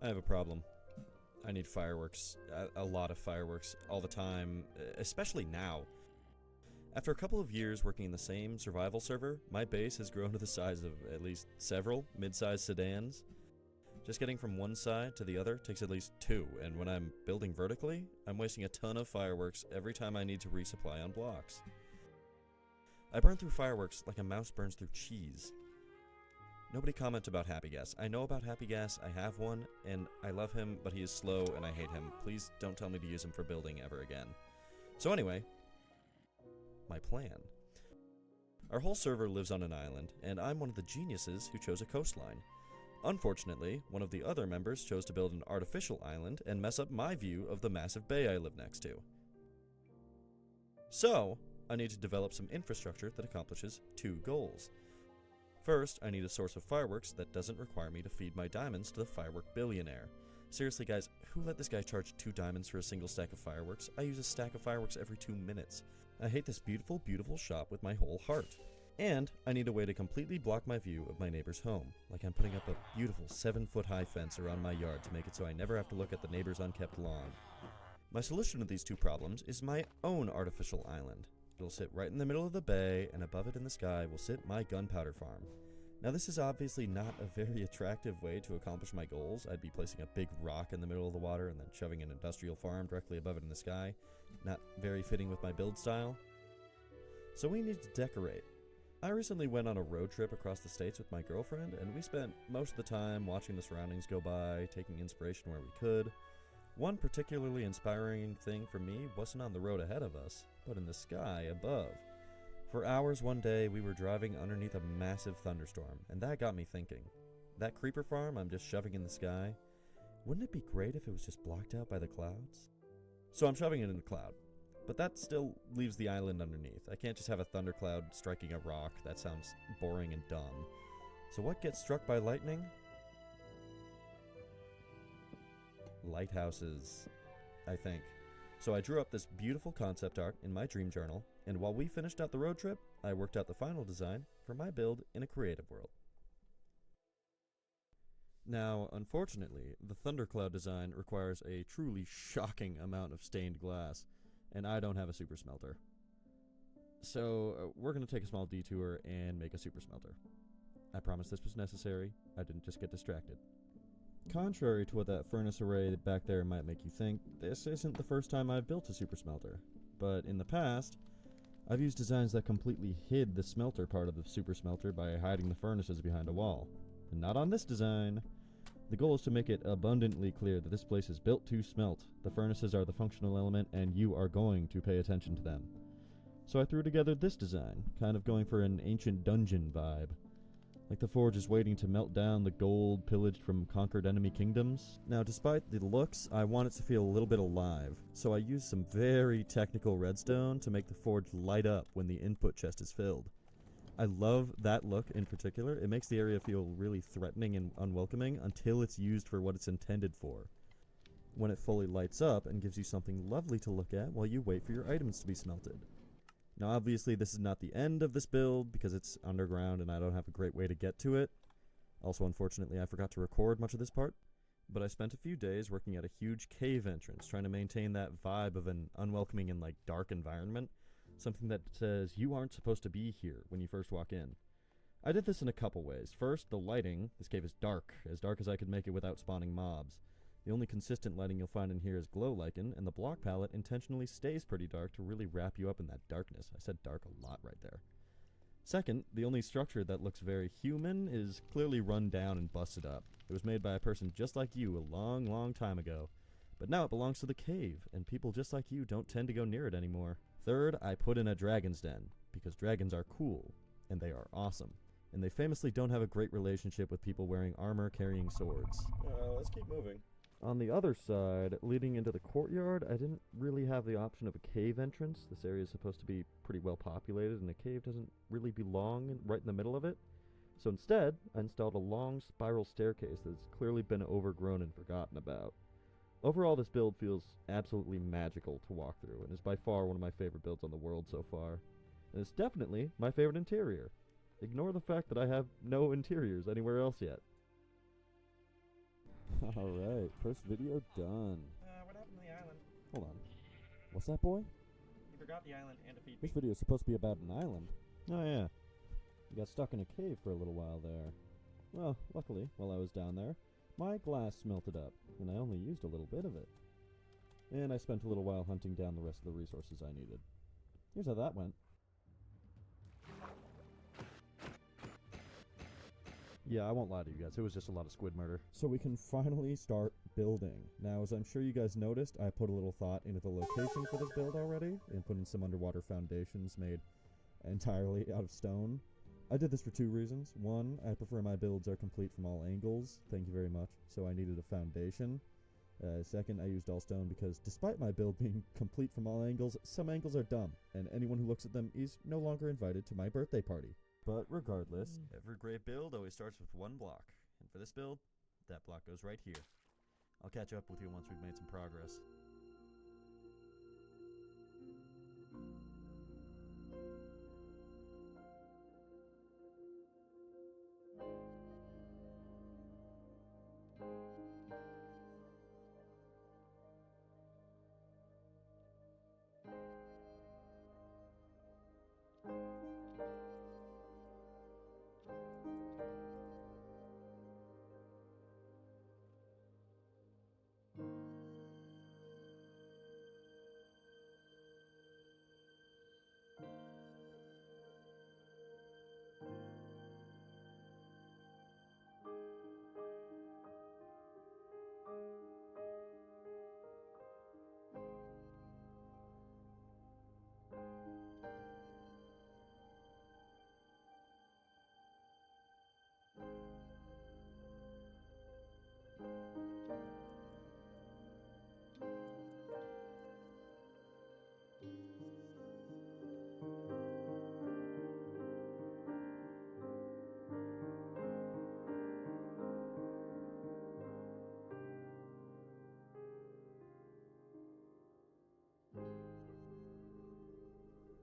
I have a problem. I need fireworks. A lot of fireworks. All the time. Especially now. After a couple of years working in the same survival server, my base has grown to the size of at least several mid-sized sedans. Just getting from one side to the other takes at least 2, and when I'm building vertically, I'm wasting a ton of fireworks every time I need to resupply on blocks. I burn through fireworks like a mouse burns through cheese. Nobody comment about Happy Gas. I know about Happy Gas, I have one, and I love him, but he is slow and I hate him. Please don't tell me to use him for building ever again. So anyway, my plan. Our whole server lives on an island, and I'm one of the geniuses who chose a coastline. Unfortunately, one of the other members chose to build an artificial island and mess up my view of the massive bay I live next to. So, I need to develop some infrastructure that accomplishes 2 goals. First, I need a source of fireworks that doesn't require me to feed my diamonds to the firework billionaire. Seriously guys, who let this guy charge 2 diamonds for a single stack of fireworks? I use a stack of fireworks every 2 minutes. I hate this beautiful, beautiful shop with my whole heart. And I need a way to completely block my view of my neighbor's home, like I'm putting up a beautiful 7-foot-high fence around my yard to make it so I never have to look at the neighbor's unkept lawn. My solution to these 2 problems is my own artificial island. It'll sit right in the middle of the bay, and above it in the sky will sit my gunpowder farm. Now this is obviously not a very attractive way to accomplish my goals. I'd be placing a big rock in the middle of the water and then shoving an industrial farm directly above it in the sky. Not very fitting with my build style. So we need to decorate. I recently went on a road trip across the states with my girlfriend, and we spent most of the time watching the surroundings go by, taking inspiration where we could. One particularly inspiring thing for me wasn't on the road ahead of us, but in the sky above. For hours one day, we were driving underneath a massive thunderstorm, and that got me thinking. That creeper farm I'm just shoving in the sky, wouldn't it be great if it was just blocked out by the clouds? So I'm shoving it in the cloud, but that still leaves the island underneath. I can't just have a thundercloud striking a rock. That sounds boring and dumb. So what gets struck by lightning? Lighthouses, I think. So I drew up this beautiful concept art in my dream journal, and while we finished out the road trip, I worked out the final design for my build in a creative world. Now, unfortunately, the thundercloud design requires a truly shocking amount of stained glass, and I don't have a super smelter. So we're going to take a small detour and make a super smelter. I promise this was necessary. I didn't just get distracted. Contrary to what that furnace array back there might make you think, this isn't the first time I've built a super smelter. But in the past, I've used designs that completely hid the smelter part of the super smelter by hiding the furnaces behind a wall. And not on this design. The goal is to make it abundantly clear that this place is built to smelt. The furnaces are the functional element, and you are going to pay attention to them. So I threw together this design, kind of going for an ancient dungeon vibe. Like the forge is waiting to melt down the gold pillaged from conquered enemy kingdoms. Now, despite the looks, I want it to feel a little bit alive, so I used some very technical redstone to make the forge light up when the input chest is filled. I love that look in particular. It makes the area feel really threatening and unwelcoming until it's used for what it's intended for. When it fully lights up and gives you something lovely to look at while you wait for your items to be smelted. Now obviously this is not the end of this build because it's underground and I don't have a great way to get to it. Also unfortunately I forgot to record much of this part. But I spent a few days working at a huge cave entrance trying to maintain that vibe of an unwelcoming and dark environment. Something that says you aren't supposed to be here when you first walk in. I did this in a couple ways. First, the lighting. This cave is dark as I could make it without spawning mobs. The only consistent lighting you'll find in here is glow lichen, and the block palette intentionally stays pretty dark to really wrap you up in that darkness. I said dark a lot right there. Second, the only structure that looks very human is clearly run down and busted up. It was made by a person just like you a long, long time ago. But now it belongs to the cave, and people just like you don't tend to go near it anymore. Third, I put in a dragon's den, because dragons are cool, and they are awesome. And they famously don't have a great relationship with people wearing armor carrying swords. Let's keep moving. On the other side, leading into the courtyard, I didn't really have the option of a cave entrance. This area is supposed to be pretty well populated, and a cave doesn't really belong right in the middle of it. So instead, I installed a long spiral staircase that's clearly been overgrown and forgotten about. Overall, this build feels absolutely magical to walk through, and is by far one of my favorite builds on the world so far. And it's definitely my favorite interior. Ignore the fact that I have no interiors anywhere else yet. Alright, first video done. What happened to the island? Hold on. What's that, boy? You forgot the island and defeat This me. video is supposed to be about an island. Oh yeah. You got stuck in a cave for a little while there. Well, luckily, while I was down there, my glass melted up, and I only used a little bit of it. And I spent a little while hunting down the rest of the resources I needed. Here's how that went. Yeah, I won't lie to you guys, it was just a lot of squid murder. So we can finally start building. Now, as I'm sure you guys noticed, I put a little thought into the location for this build already, and put in some underwater foundations made entirely out of stone. I did this for two reasons. One, I prefer my builds are complete from all angles, thank you very much, so I needed a foundation. Second, I used all stone because despite my build being complete from all angles, some angles are dumb, and anyone who looks at them is no longer invited to my birthday party. But regardless, every great build always starts with one block, and for this build, that block goes right here. I'll catch up with you once we've made some progress.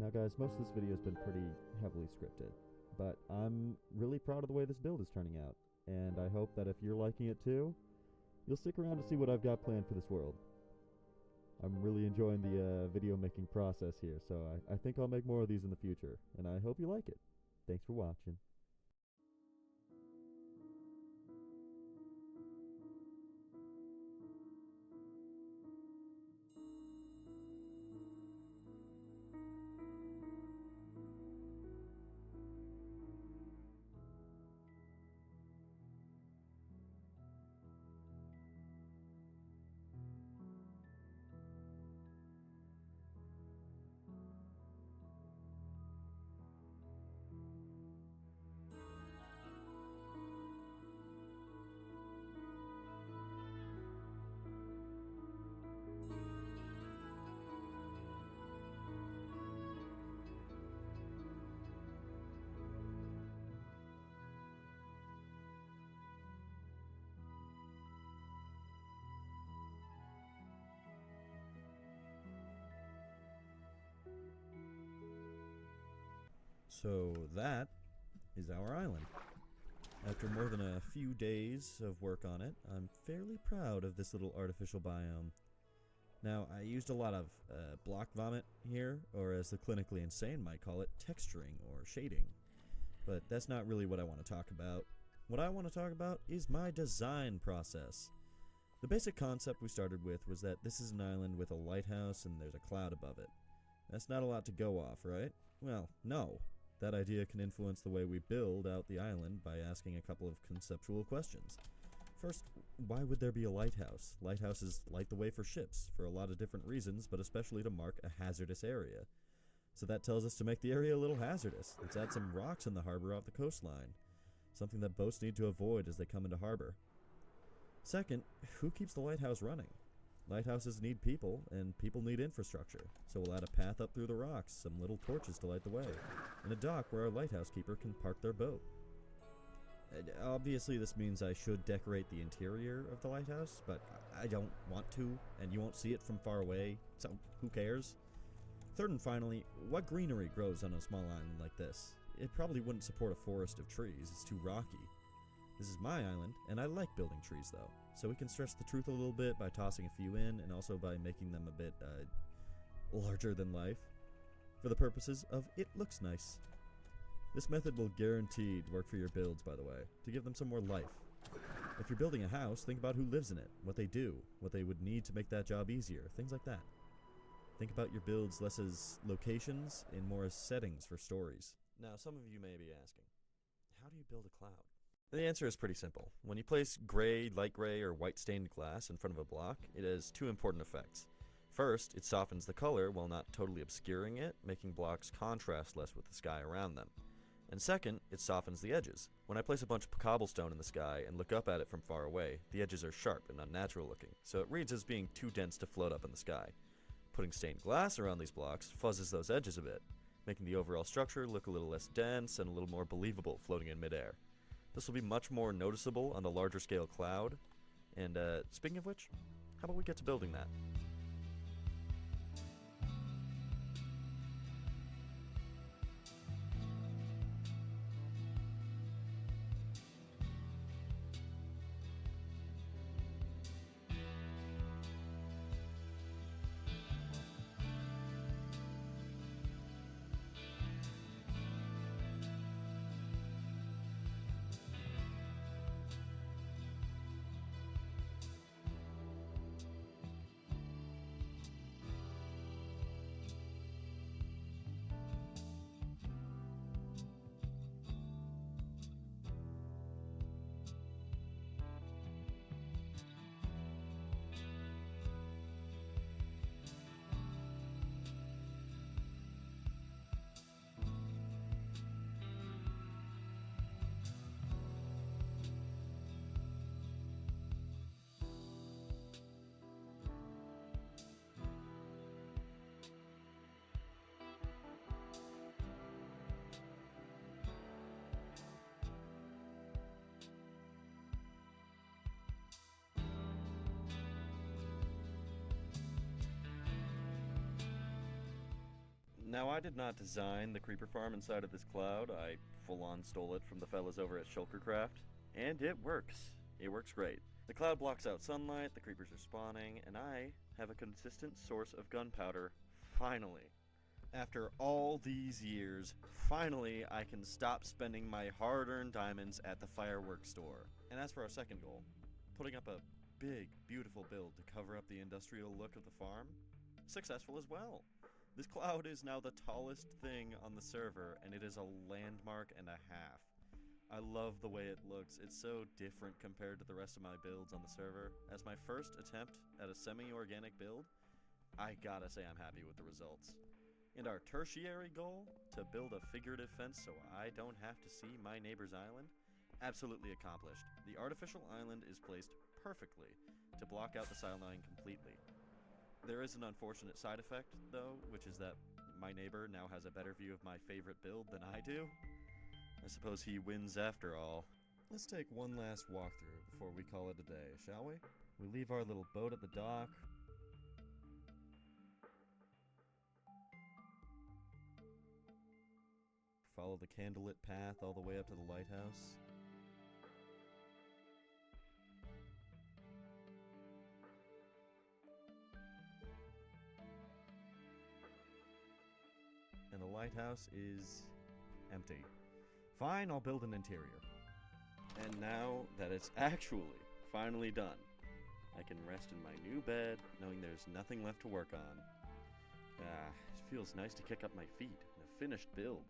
Now guys, most of this video has been pretty heavily scripted, but I'm really proud of the way this build is turning out, and I hope that if you're liking it too, you'll stick around to see what I've got planned for this world. I'm really enjoying the video making process here, so I think I'll make more of these in the future, and I hope you like it. Thanks for watching. So that is our island. After more than a few days of work on it, I'm fairly proud of this little artificial biome. Now, I used a lot of block vomit here, or as the clinically insane might call it, texturing or shading. But that's not really what I want to talk about. What I want to talk about is my design process. The basic concept we started with was that this is an island with a lighthouse and there's a cloud above it. That's not a lot to go off, right? Well, no. That idea can influence the way we build out the island by asking a couple of conceptual questions. First, why would there be a lighthouse? Lighthouses light the way for ships, for a lot of different reasons, but especially to mark a hazardous area. So that tells us to make the area a little hazardous. Let's add some rocks in the harbor off the coastline, something that boats need to avoid as they come into harbor. Second, who keeps the lighthouse running? Lighthouses need people, and people need infrastructure, so we'll add a path up through the rocks, some little torches to light the way, and a dock where our lighthouse keeper can park their boat. Obviously this means I should decorate the interior of the lighthouse, but I don't want to, and you won't see it from far away, so who cares? Third and finally, what greenery grows on a small island like this? It probably wouldn't support a forest of trees, it's too rocky. This is my island, and I like building trees though, so we can stretch the truth a little bit by tossing a few in, and also by making them a bit, larger than life, for the purposes of it looks nice. This method will guaranteed work for your builds, by the way, to give them some more life. If you're building a house, think about who lives in it, what they do, what they would need to make that job easier, things like that. Think about your builds less as locations and more as settings for stories. Now, some of you may be asking, how do you build a cloud? The answer is pretty simple. When you place gray, light gray, or white stained glass in front of a block, it has two important effects. First, it softens the color while not totally obscuring it, making blocks contrast less with the sky around them. And second, it softens the edges. When I place a bunch of cobblestone in the sky and look up at it from far away, the edges are sharp and unnatural looking, so it reads as being too dense to float up in the sky. Putting stained glass around these blocks fuzzes those edges a bit, making the overall structure look a little less dense and a little more believable floating in midair. This will be much more noticeable on the larger scale cloud. And speaking of which, how about we get to building that? Now, I did not design the creeper farm inside of this cloud. I full-on stole it from the fellas over at Shulkercraft, and it works. It works great. The cloud blocks out sunlight, the creepers are spawning, and I have a consistent source of gunpowder, finally. After all these years, finally I can stop spending my hard-earned diamonds at the firework store. And as for our second goal, putting up a big, beautiful build to cover up the industrial look of the farm, successful as well. This cloud is now the tallest thing on the server, and it is a landmark and a half. I love the way it looks. It's so different compared to the rest of my builds on the server. As my first attempt at a semi-organic build, I gotta say I'm happy with the results. And our tertiary goal, to build a figurative fence so I don't have to see my neighbor's island, absolutely accomplished. The artificial island is placed perfectly to block out the sideline completely. There is an unfortunate side effect, though, which is that my neighbor now has a better view of my favorite build than I do. I suppose he wins after all. Let's take one last walkthrough before we call it a day, shall we? We leave our little boat at the dock. Follow the candlelit path all the way up to the lighthouse. And the lighthouse is empty. Fine, I'll build an interior. And now that it's actually finally done, I can rest in my new bed, knowing there's nothing left to work on. It feels nice to kick up my feet in a finished build.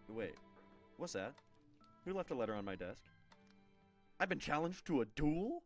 Wait, what's that? Who left a letter on my desk? I've been challenged to a duel?